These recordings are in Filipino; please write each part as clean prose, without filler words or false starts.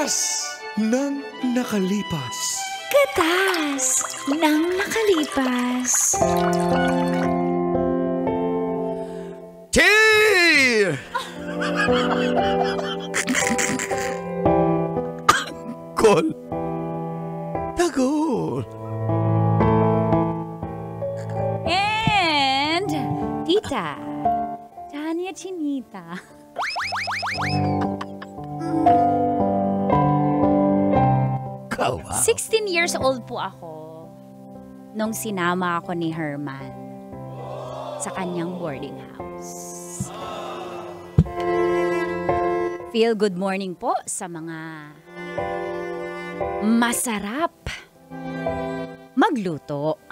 Katas ng nakalipas. Katas ng nakalipas. Cheer! Kol. Tagol. And Tita Tanya Chinita. Wow. 16 years old po ako nung sinama ako ni Herman sa kanyang boarding house. Feel good morning po sa mga masarap magluto.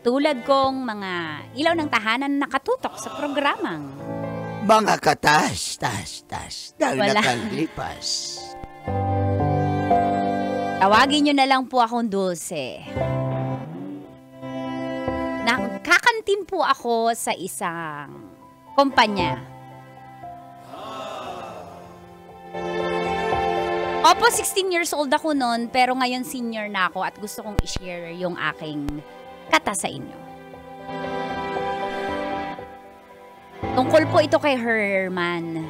Tulad kong mga ilaw ng tahanan na nakatutok sa programang Mga katas, ng Wala. nakalipas. Tawagin nyo na lang po akong Dulce. Nakakantin po ako sa isang kumpanya. Opo, 16 years old ako noon, pero ngayon senior na ako at gusto kong i-share yung aking kata sa inyo. Tungkol po ito kay Herman.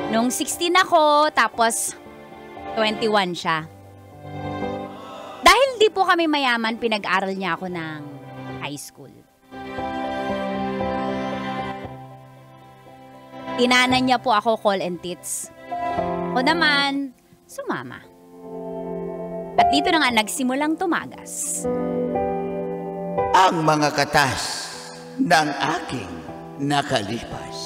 Nung 16 ako, tapos 21 siya. Dahil di po kami mayaman, pinag-aral niya ako ng high school. Tinanan niya po ako call and tits. Ako naman, sumama. At dito na nga nagsimulang tumagas. Ang mga katas ng aking nakalipas.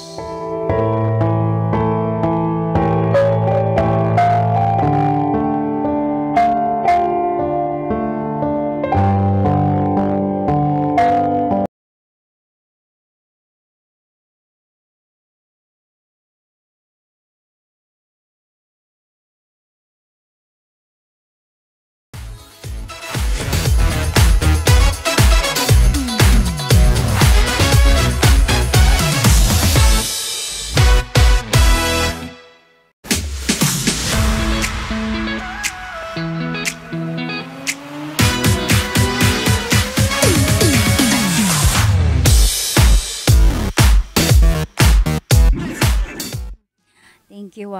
Thank you,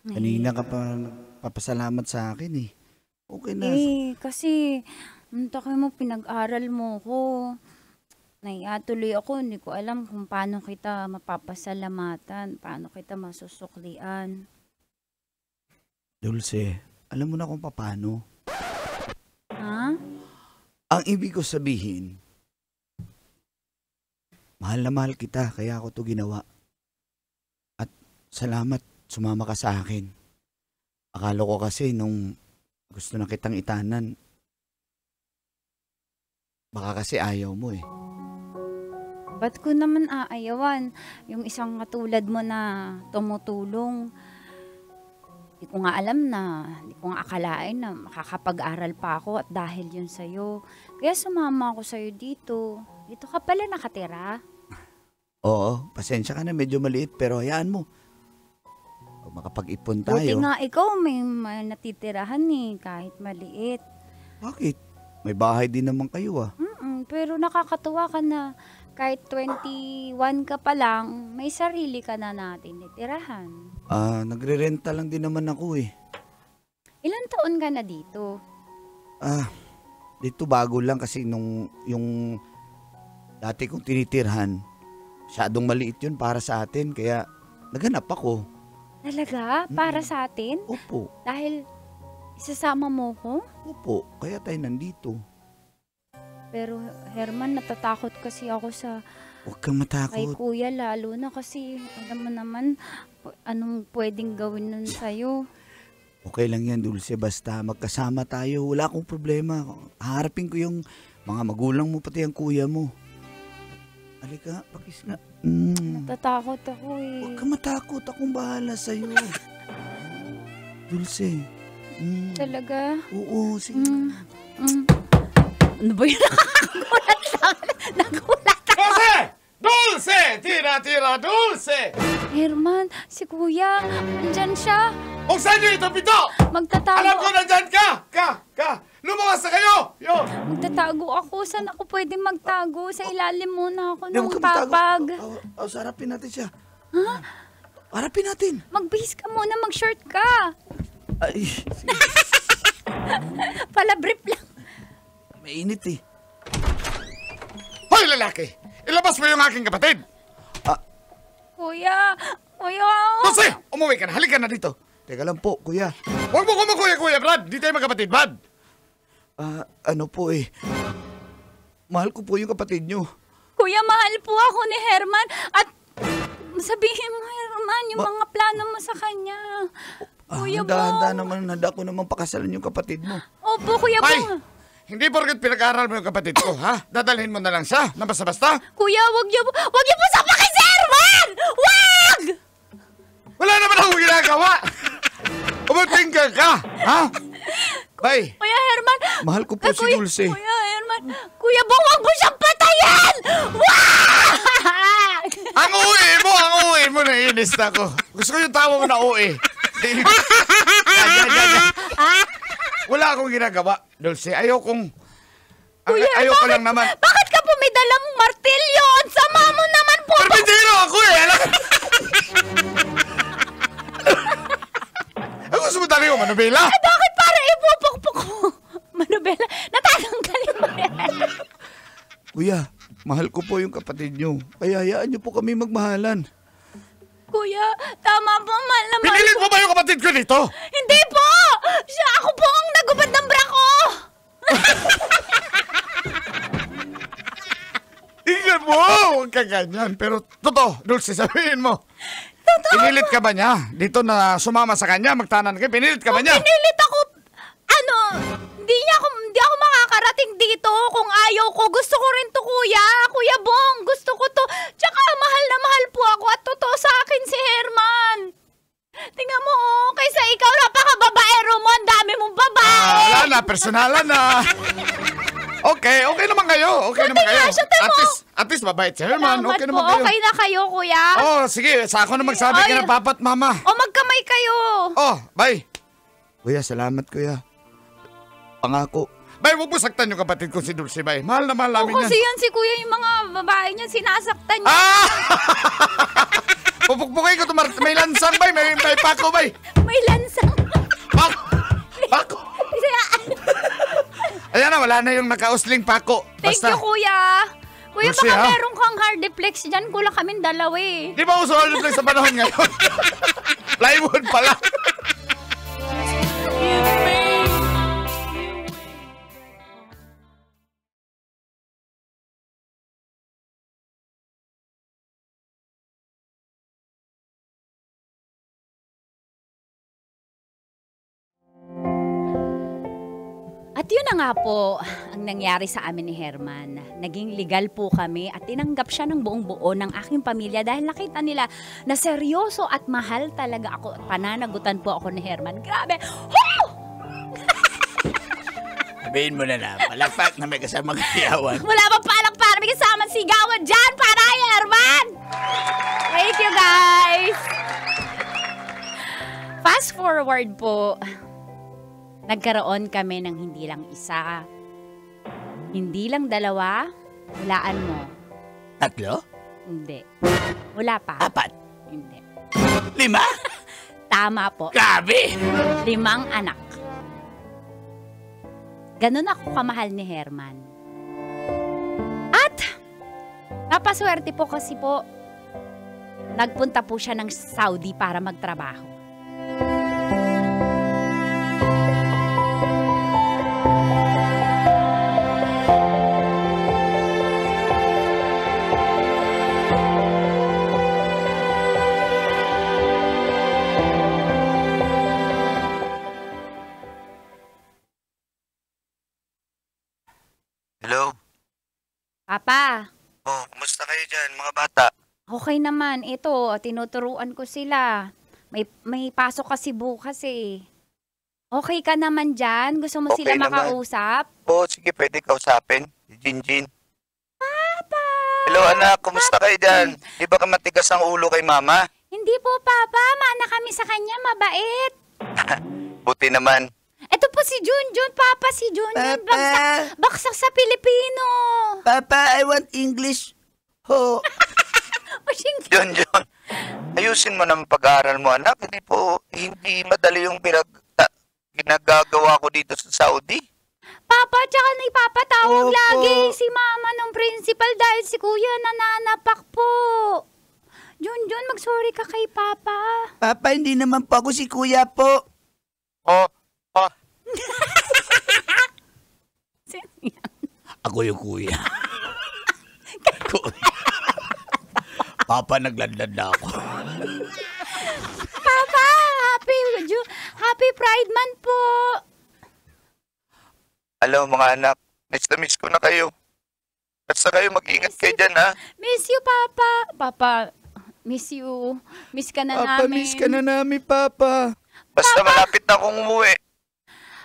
Kanina ka pa papasalamat sa akin eh. Okay na. Kasi, takay mo, pinag-aral mo ko. Naiatuloy ako, hindi ko alam kung paano kita mapapasalamatan, paano kita masusuklian. Dulce, alam mo na kung paano. Ha? Ang ibig ko sabihin, mahal na mahal kita, kaya ako to ginawa. At salamat, sumama ka sa akin. Akala ko kasi nung gusto na kitang itanan, baka kasi ayaw mo eh. Ba't ko naman aayawan? Yung isang katulad mo na tumutulong, di ko nga alam di ko nga akalain na makakapag-aral pa ako at dahil yun sa'yo. Kaya sumama ako sa'yo dito. Dito ka pala nakatira. Oo, pasensya ka na, medyo maliit pero hayaan mo. Pag makapag-ipon tayo. Buti nga ikaw may natitirahan kahit maliit. Bakit? May bahay din naman kayo ah. Pero nakakatuwa ka na kahit 21 ka pa lang, may sarili ka na natin itirahan. Nagre-renta lang din naman ako eh. Ilan taon ka na dito? Dito bago lang kasi yung dati kong tinitirhan, masyadong maliit yun para sa atin, kaya naghanap ako. Talaga? Para sa atin? Opo. Dahil isasama mo ko? Opo, kaya tayo nandito. Pero Herman, natatakot kasi ako sa Huwag kang matakot. kay kuya, lalo na kasi alam mo naman anong pwedeng gawin nun sa'yo. Okay lang yan, Dulce. Basta magkasama tayo. Wala akong problema. Haharapin ko yung mga magulang mo, pati ang kuya mo. Halika, pakis nga. Natatakot ako eh. Huwag kang matakot. Akong bahala sa'yo. Dulce. Talaga? Oo, sige. Ano ba yun? Nagulat lang. Nagulat ako. Dulce! Tira, Dulce! Herman, si kuya, andyan siya. Buksan niyo ito, pito! Alam ko Magtatago. nandyan ka! Lumabas na kayo! Yun! Magtatago ako. Saan ako pwede magtago? Sa ilalim muna ako Hindi, ng huwag ka magtago. papag. Sarapin natin siya. Harapin natin. Magbihis ka muna, mag-short ka. Ay, Palabrip lang. mainit eh. Hoy, lalaki! Ilabas mo yung aking kapatid! Kuya, Dulce! Umuwi ka na. Halika na dito. Teka lang po, kuya. Huwag mo kuya, Brad. Di tayo magkapatid, Brad. Ano po eh. Mahal ko po yung kapatid nyo. Kuya, mahal po ako ni Herman. At sabihin mo, Herman, yung mga plano mo sa kanya. Kuya Handa Bong. naman, handa ko naman pakasalan yung kapatid mo. Opo, Kuya Ay! Bong. Hindi porket pinag-aaral mo yung kapatid ko, ha? Dadalhin mo na lang siya na basta-basta? Kuya, wag niyo po sapakin si Herman! Wag! Wala naman akong ginagawa! Umating ka, ha? Bay, Kuya Herman. Mahal ko po si Kuya, Dulce. Kuya Herman. Kuya Bong, wag mo siyang patayin! Wag! ang uwi mo, naiinis na ako. Gusto ko yung tawa mo na uwi. Wala akong ginagawa, Dulce. Ayoko lang naman. Bakit ka po may dalang martilyo? Ang sama mo naman po! Permitiro ako eh! Ang gusto mo tayo, Manubela? Bakit para ipupukpuk ko? Manubela, natatanggalin mo yan. Kuya, mahal ko po yung kapatid nyo. Kaya hayaan nyo po kami magmahalan. Kuya, tama po, mahal na mahal Pinilit ko. mo ba yung kapatid ko dito? Hindi po! Ako po ang nagubad ng bra ko! Tingnan mo! Huwag ka ganyan. Pero totoo, Dulce, sabihin mo. Pinilit ka ba niya? Dito na sumama sa kanya, magtanan ka. Pinilit ka ba niya? Pinilit ako, hindi ako makakarating dito kung ayaw ko. Gusto ko rin to, kuya. Kuya Bong, gusto ko to. Tsaka mahal na mahal po ako at totoo sa akin si Herman. Tingnan mo, kaysa ikaw, napaka-babaero mo. Ang dami mong babae. Wala na, personalan na. Okay naman kayo. Okay naman kayo. Shute mo. At least mabait si Herman. Salamat Okay po. naman kayo. Okay na kayo, kuya. Oh, sige. Sa ako na magsabi Ay. ka na papa at mama. O magkamay kayo. Oh, bye. Kuya, salamat kuya. Pangako. Bay, huwag mo saktan yung kapatid ko si Dulce, bay. Mahal na mahal O namin kasi yan. yan si kuya, yung mga babae niya, sinasaktan niya. Ah! Pupukpukin ko ito, may lansang, bay. May pako, bay. May lansang. Pako. Ayan na, wala na yung nakausling pako. Thank you, kuya. Kuya, Dulce, baka ha? meron kang hardiplex dyan. Kulang kaming dalawa eh. Di ba uso hard sa panahon ngayon? Plywood pala. At yun na nga po ang nangyari sa amin ni Herman. Naging legal po kami at tinanggap siya ng buong buo ng aking pamilya dahil nakita nila na seryoso at mahal talaga ako. Pananagutan po ako ni Herman. Grabe! Ho! Sabihin mo na palakpak na may kasamang kayawan. Wala pa palak para may kasama sigawan dyan para kay Herman! Thank you, guys! Fast forward po. Nagkaroon kami ng hindi lang isa, hindi lang dalawa, hulaan mo. Tatlo? Hindi. Wala pa. 4? Hindi. 5? Tama po. Grabe! 5 anak. Ganun ako kamahal ni Herman. At, napaswerte po kasi po, nagpunta po siya ng Saudi para magtrabaho. Hello? Papa, Oh, kumusta kayo dyan, mga bata? okay naman. Ito, tinuturuan ko sila. May pasok kasi bukas eh. Okay ka naman dyan? Gusto mo Okay sila naman. makausap? Oo, sige, pwede kausapin. Si Jinjin. Papa! Hello anak, kumusta kayo dyan? Di ba ka matigas ang ulo kay mama? Hindi po, Papa. Mana kami sa kanya. Mabait. Buti naman. Ito po si Junjun, Papa. Si Junjun. Papa. Baksak sa Pilipino. Papa, I want English. Ho. John, ayusin mo naman pag-aaral mo anak. Hindi madali yung ginagagawa ko dito sa Saudi. Papa, tsaka na ipapatawag Opo. lagi si Mama ng principal dahil si Kuya nananapak po. Junjun, mag-sorry ka kay Papa. Papa, hindi naman po ako si Kuya po. Oh. Ako yung kuya. Kuya. Papa, naglandad na ako. Papa, happy Pride Month po. Hello mga anak, miss ko na kayo. Basta kayo mag-ingat kayo dyan ha. Miss you, Papa. Papa, miss you. Miss ka na Papa, namin. miss ka na namin, Papa. Basta malapit na akong umuwi.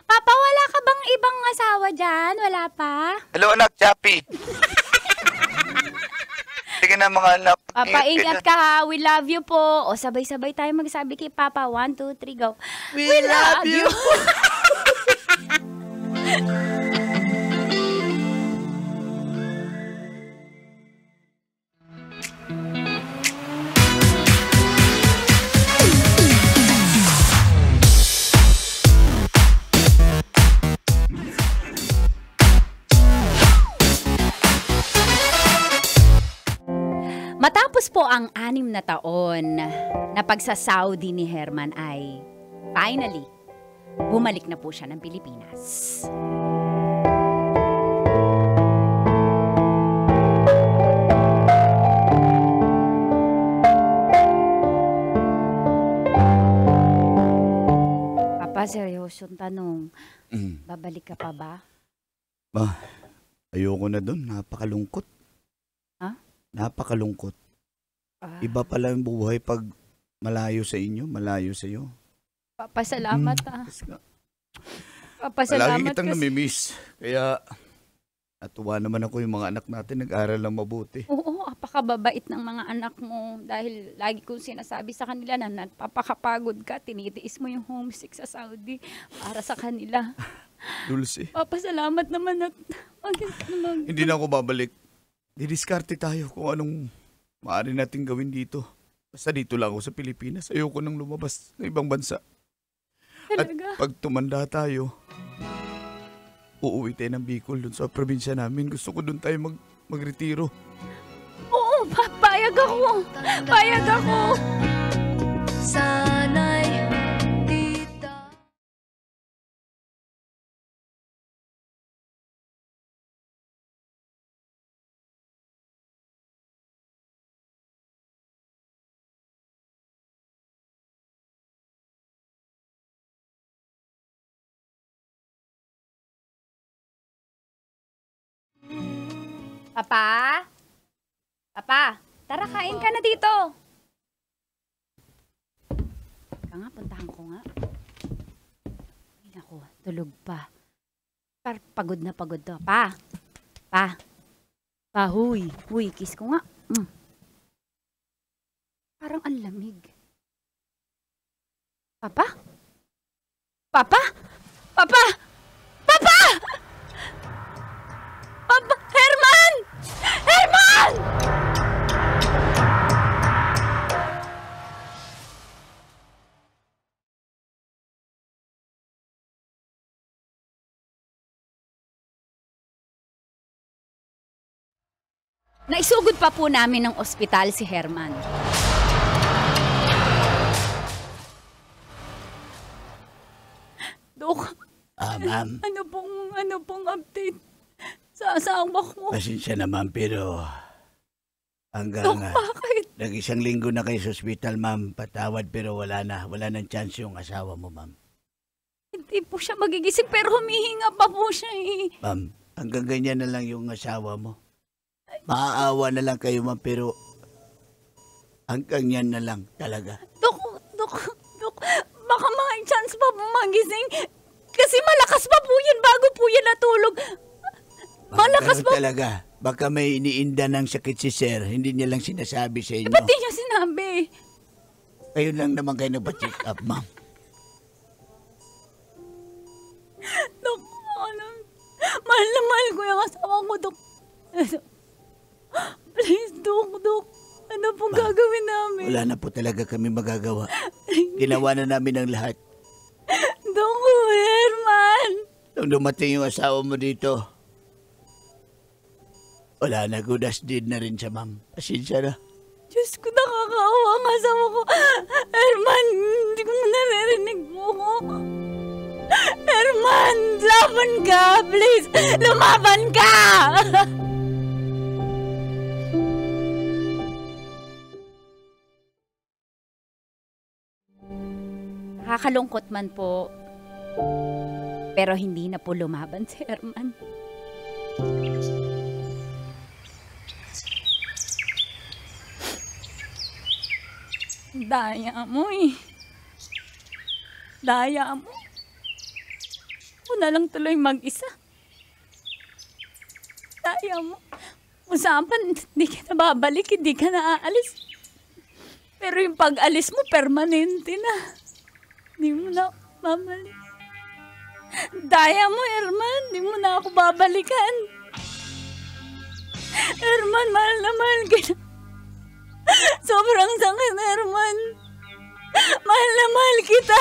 Papa, wala ka bang ibang asawa dyan? Wala pa? Hello anak, Chappy. Sige na mga anak. Papa, ingat ka ha. We love you po. O, sabay-sabay tayo magsabi kay Papa. 1, 2, 3, go. We love you. Matapos po ang 6 na taon na pagsa-Saudi ni Herman ay finally, bumalik na po siya ng Pilipinas. Papa, seryosong tanong. Babalik ka pa ba? Ayoko na doon, napakalungkot. Ha? Napakalungkot. Iba pala yung buhay pag malayo sa inyo, malayo sa iyo. Papa, salamat ah. Papa, Lagi salamat kitang kasi. namimiss. Kaya natuwa naman ako yung mga anak natin nag-aral lang mabuti. Oo, apakababait ng mga anak mo dahil lagi kong sinasabi sa kanila na napapakapagod ka, tinitiis mo yung homesick sa Saudi para sa kanila. Dulce. Papa, salamat naman at Hindi na ako babalik. Didiskarte tayo kung anong maaari natin gawin dito. Basta dito lang ako sa Pilipinas. Ayoko nang lumabas ng ibang bansa. At talaga. pag tumanda tayo, uuwi tayo ng Bicol dun sa probinsya namin. Gusto ko dun tayo magretiro. Oo, payag ako. Payag ako. Sana'y tita. Papa? Papa, tara kain ka na dito. Ika nga, puntahan ko nga. Ay, naku, tulog pa. Pagod na pagod to. Pa, huy, kiss ko nga. Parang ang lamig. Papa? Papa? Papa! Papa! Papa! Herman! Herman! Naisugod pa po namin ng ospital si Herman. Dok, Ma'am, ano pong update sa asawa ko? pasensya naman pero hanggang Dok, bakit? nag-1 linggo na kayo sa ospital, ma'am. Patawad pero wala nang chance yung asawa mo, ma'am. Hindi po siya magigising pero humihinga pa po siya eh. Ma'am, hanggang ganyan na lang yung asawa mo. Maaawa na lang kayo, ma'am, pero hanggang yan na lang talaga. Dok, baka may chance pa po magising. Kasi malakas pa po yan bago po yan natulog. Ma'am, Malakas ganun pa. talaga. Baka may iniinda ng sakit si Sir, hindi niya lang sinasabi sa inyo. Ba't di niya sinabi? Kayo lang naman kayo nagpa-check up, ma'am. Dok, mahal na mahal ko yung asawa ko, Dok. Please, Dok. Ano pong gagawin namin? Wala na po talaga kami magagawa. Ginawa na namin ang lahat. Dok, Herman. Nung dumating yung asawa mo dito, wala na, good as deed na rin siya, ma'am. Pasensya na. Diyos ko, nakakaawa ang asawa ko. Herman, hindi ko naririnig mo ko. Herman, laban ka, please. Lumaban ka! Nakakalungkot man po. Pero hindi na po lumaban si Herman. Daya mo eh. Daya mo. Ako na lang tuloy mag-isa. Daya mo. Usapan, hindi ka na babalik, hindi ka na aalis. Pero yung pag-alis mo, permanente na. Hindi mo na ako babalik. Daya mo, Herman. Hindi mo na ako babalikan. Herman, mahal na mahal ka na. Sobrang sakit, Herman. Mahal na mahal kita.